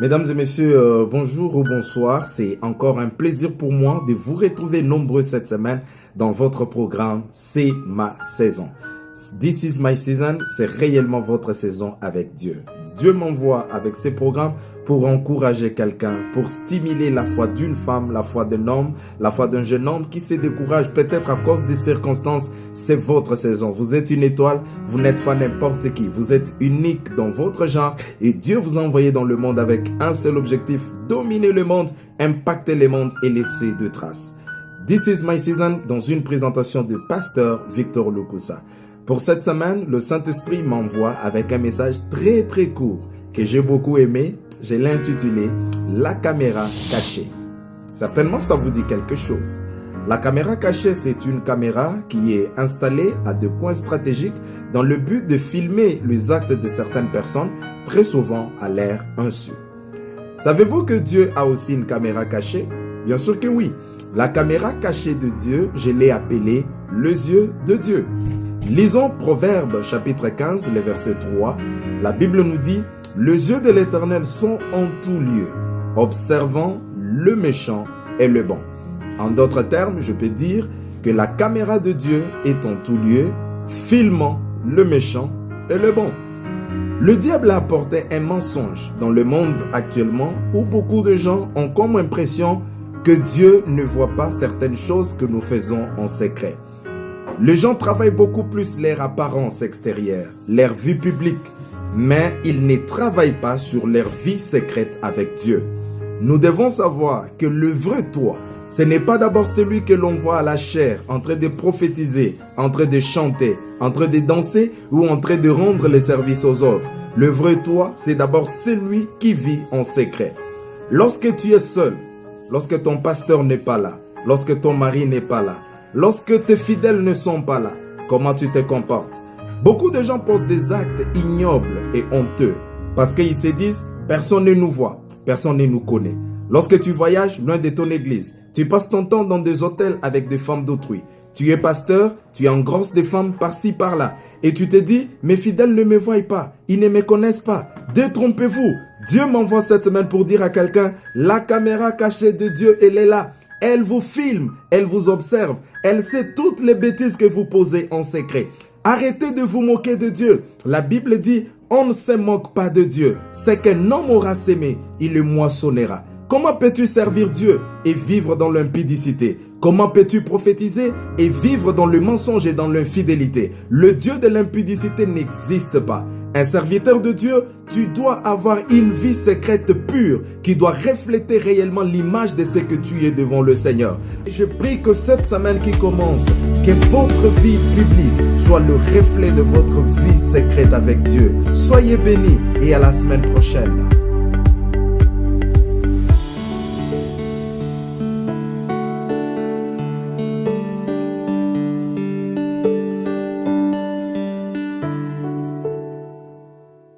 Mesdames et messieurs, bonjour ou bonsoir. C'est encore un plaisir pour moi de vous retrouver nombreux cette semaine dans votre programme C'est ma saison. This is my season, c'est réellement votre saison avec Dieu. Dieu m'envoie avec ces programmes pour encourager quelqu'un, pour stimuler la foi d'une femme, la foi d'un homme, la foi d'un jeune homme qui se décourage peut-être à cause des circonstances. C'est votre saison. Vous êtes une étoile, vous n'êtes pas n'importe qui. Vous êtes unique dans votre genre et Dieu vous a envoyé dans le monde avec un seul objectif, dominer le monde, impacter le monde et laisser de traces. This is my season dans une présentation de pasteur Victor Lukusa. Pour cette semaine, le Saint-Esprit m'envoie avec un message très court que j'ai beaucoup aimé. Je l'ai intitulé « La caméra cachée ». Certainement, ça vous dit quelque chose. La caméra cachée, c'est une caméra qui est installée à des coins stratégiques dans le but de filmer les actes de certaines personnes, très souvent à l'air insu. Savez-vous que Dieu a aussi une caméra cachée? Bien sûr que oui. La caméra cachée de Dieu, je l'ai appelée « les yeux de Dieu ». Lisons Proverbes chapitre 15, le verset 3. La Bible nous dit « Les yeux de l'Éternel sont en tout lieu, observant le méchant et le bon. » En d'autres termes, je peux dire que la caméra de Dieu est en tout lieu, filmant le méchant et le bon. Le diable a apporté un mensonge dans le monde actuellement où beaucoup de gens ont comme impression que Dieu ne voit pas certaines choses que nous faisons en secret. Les gens travaillent beaucoup plus leur apparence extérieure, leur vie publique, mais ils ne travaillent pas sur leur vie secrète avec Dieu. Nous devons savoir que le vrai toi, ce n'est pas d'abord celui que l'on voit à la chair, en train de prophétiser, en train de chanter, en train de danser ou en train de rendre les services aux autres. Le vrai toi, c'est d'abord celui qui vit en secret. Lorsque tu es seul, lorsque ton pasteur n'est pas là, lorsque ton mari n'est pas là, lorsque tes fidèles ne sont pas là, comment tu te comportes? Beaucoup de gens posent des actes ignobles et honteux parce qu'ils se disent « personne ne nous voit, personne ne nous connaît ». Lorsque tu voyages loin de ton église, tu passes ton temps dans des hôtels avec des femmes d'autrui. Tu es pasteur, tu engrosses des femmes par-ci par-là et tu te dis « mes fidèles ne me voient pas, ils ne me connaissent pas ». Détrompez-vous, Dieu m'envoie cette semaine pour dire à quelqu'un « la caméra cachée de Dieu, elle est là ». Elle vous filme, elle vous observe, elle sait toutes les bêtises que vous posez en secret. Arrêtez de vous moquer de Dieu. La Bible dit, on ne se moque pas de Dieu. C'est qu'un homme aura sémé, il le moissonnera. Comment peux-tu servir Dieu et vivre dans l'impudicité? Comment peux-tu prophétiser et vivre dans le mensonge et dans l'infidélité? Le Dieu de l'impudicité n'existe pas. Un serviteur de Dieu, tu dois avoir une vie secrète pure qui doit refléter réellement l'image de ce que tu es devant le Seigneur. Je prie que cette semaine qui commence, que votre vie publique soit le reflet de votre vie secrète avec Dieu. Soyez bénis et à la semaine prochaine.